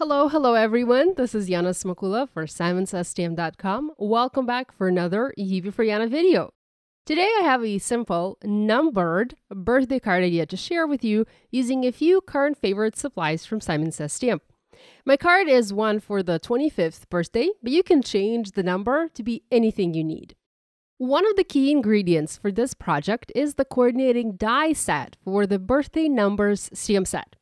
Hello everyone. This is Yana Smakula for SimonsSTM.com. Welcome back for another Yippee for Yana video. Today I have a simple, numbered birthday card idea to share with you using a few current favorite supplies from Simons STM. My card is one for the 25th birthday, but you can change the number to be anything you need. One of the key ingredients for this project is the coordinating die set for the birthday numbers stamp set.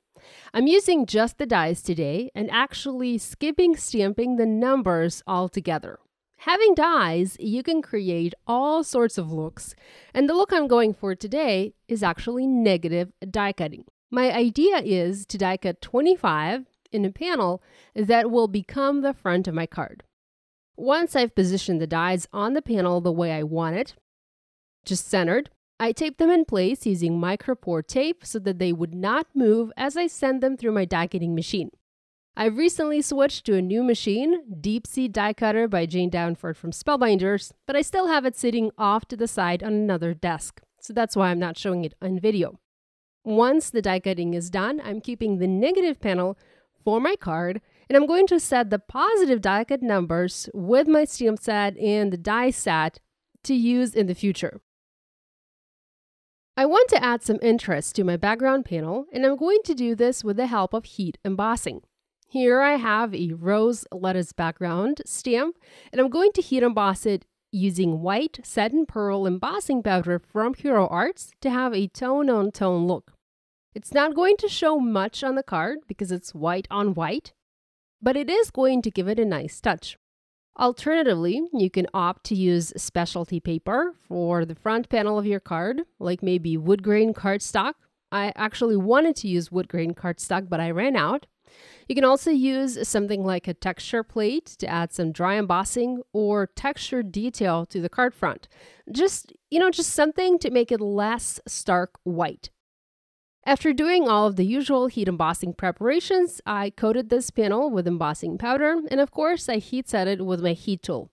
I'm using just the dies today and actually skipping stamping the numbers altogether. Having dies, you can create all sorts of looks, and the look I'm going for today is actually negative die cutting. My idea is to die cut 25 in a panel that will become the front of my card. Once I've positioned the dies on the panel the way I want it, just centered, I tape them in place using micropore tape so that they would not move as I send them through my die cutting machine. I've recently switched to a new machine, Deep Sea Die Cutter by Jane Downford from Spellbinders, but I still have it sitting off to the side on another desk, so that's why I'm not showing it on video. Once the die cutting is done, I'm keeping the negative panel for my card, and I'm going to set the positive die cut numbers with my stamp set and the die set to use in the future. I want to add some interest to my background panel, and I'm going to do this with the help of heat embossing. Here I have a rose lettuce background stamp, and I'm going to heat emboss it using white satin pearl embossing powder from Hero Arts to have a tone-on-tone look. It's not going to show much on the card because it's white on white, but it is going to give it a nice touch. Alternatively, you can opt to use specialty paper for the front panel of your card, like maybe wood grain cardstock. I actually wanted to use wood grain cardstock, but I ran out. You can also use something like a texture plate to add some dry embossing or texture detail to the card front. Just something to make it less stark white. After doing all of the usual heat embossing preparations, I coated this panel with embossing powder, and of course, I heat set it with my heat tool.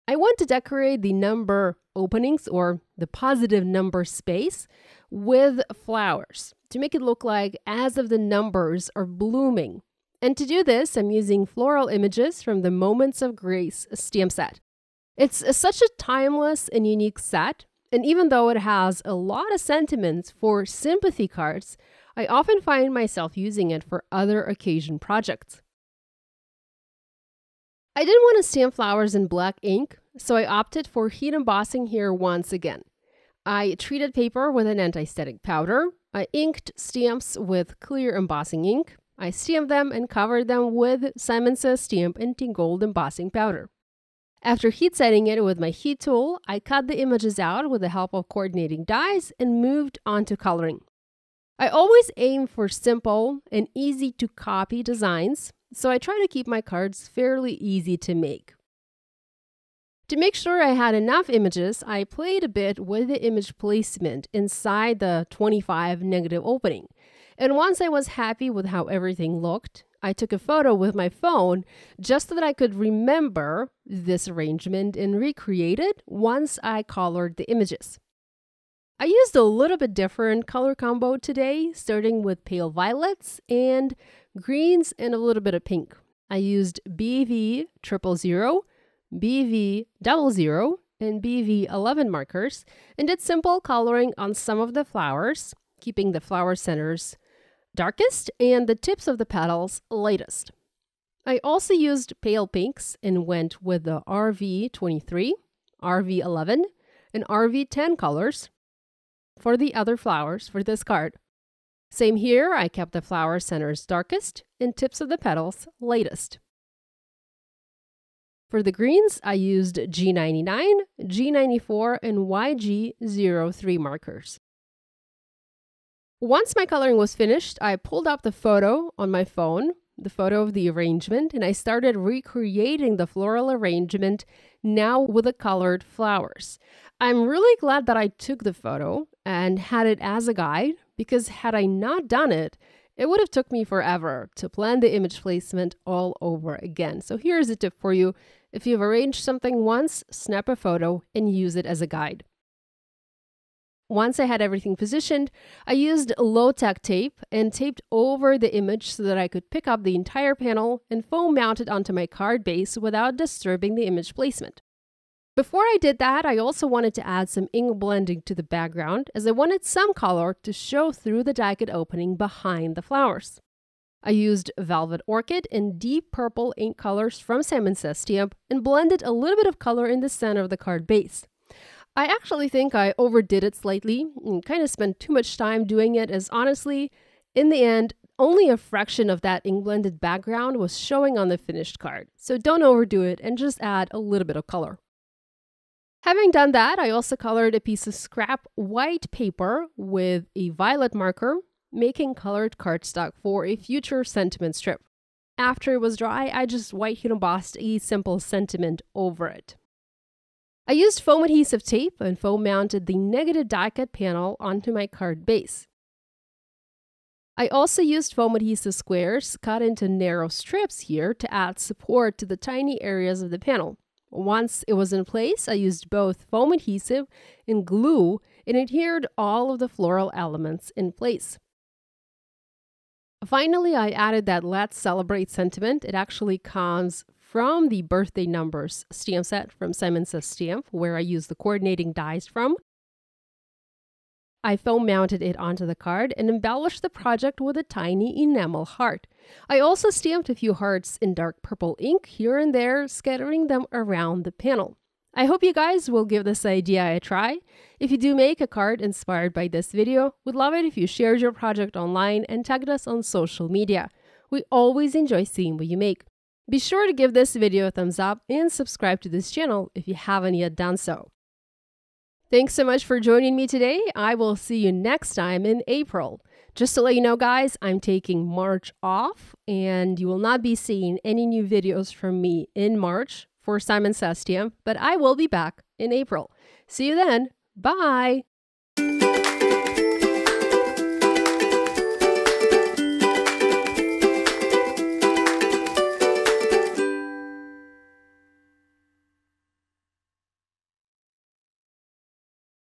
I want to decorate the number openings, or the positive number space, with flowers to make it look like as if the numbers are blooming. And to do this, I'm using floral images from the Moments of Grace stamp set. It's such a timeless and unique set. And even though it has a lot of sentiments for sympathy cards, I often find myself using it for other occasion projects. I didn't want to stamp flowers in black ink, so I opted for heat embossing here once again. I treated paper with an anti-static powder. I inked stamps with clear embossing ink. I stamped them and covered them with Simons Stamp and Tingold embossing powder. After heat setting it with my heat tool, I cut the images out with the help of coordinating dies and moved on to coloring. I always aim for simple and easy to copy designs, so I try to keep my cards fairly easy to make. To make sure I had enough images, I played a bit with the image placement inside the 25 negative opening. And once I was happy with how everything looked, I took a photo with my phone just so that I could remember this arrangement and recreate it once I colored the images. I used a little bit different color combo today, starting with pale violets and greens and a little bit of pink. I used BV 000, BV 00, and BV 11 markers and did simple coloring on some of the flowers, keeping the flower centers darkest and the tips of the petals lightest. I also used pale pinks and went with the RV23, RV11, and RV10 colors for the other flowers for this card. Same here, I kept the flower centers darkest and tips of the petals lightest. For the greens, I used G99, G94, and YG03 markers. Once my coloring was finished, I pulled up the photo on my phone, the photo of the arrangement, and I started recreating the floral arrangement now with the colored flowers. I'm really glad that I took the photo and had it as a guide, because had I not done it, it would have took me forever to plan the image placement all over again. So here's a tip for you. If you've arranged something once, snap a photo and use it as a guide. Once I had everything positioned, I used low-tech tape and taped over the image so that I could pick up the entire panel and foam mount it onto my card base without disturbing the image placement. Before I did that, I also wanted to add some ink blending to the background, as I wanted some color to show through the die cut opening behind the flowers. I used Velvet Orchid and deep purple ink colors from Simon Says Stamp and blended a little bit of color in the center of the card base. I actually think I overdid it slightly and kind of spent too much time doing it, as honestly, in the end, only a fraction of that ink blended background was showing on the finished card. So don't overdo it and just add a little bit of color. Having done that, I also colored a piece of scrap white paper with a violet marker, making colored cardstock for a future sentiment strip. After it was dry, I just white heat embossed a simple sentiment over it. I used foam adhesive tape and foam mounted the negative die cut panel onto my card base. I also used foam adhesive squares cut into narrow strips here to add support to the tiny areas of the panel. Once it was in place, I used both foam adhesive and glue and adhered all of the floral elements in place. Finally, I added that Let's Celebrate sentiment. It actually comes from the Birthday Numbers stamp set from Simon Says Stamp, where I used the coordinating dies from. I foam mounted it onto the card and embellished the project with a tiny enamel heart. I also stamped a few hearts in dark purple ink here and there, scattering them around the panel. I hope you guys will give this idea a try. If you do make a card inspired by this video, we'd love it if you shared your project online and tagged us on social media. We always enjoy seeing what you make. Be sure to give this video a thumbs up and subscribe to this channel if you haven't yet done so. Thanks so much for joining me today. I will see you next time in April. Just to let you know, guys, I'm taking March off and you will not be seeing any new videos from me in March for Simon Says Stamp, but I will be back in April. See you then. Bye.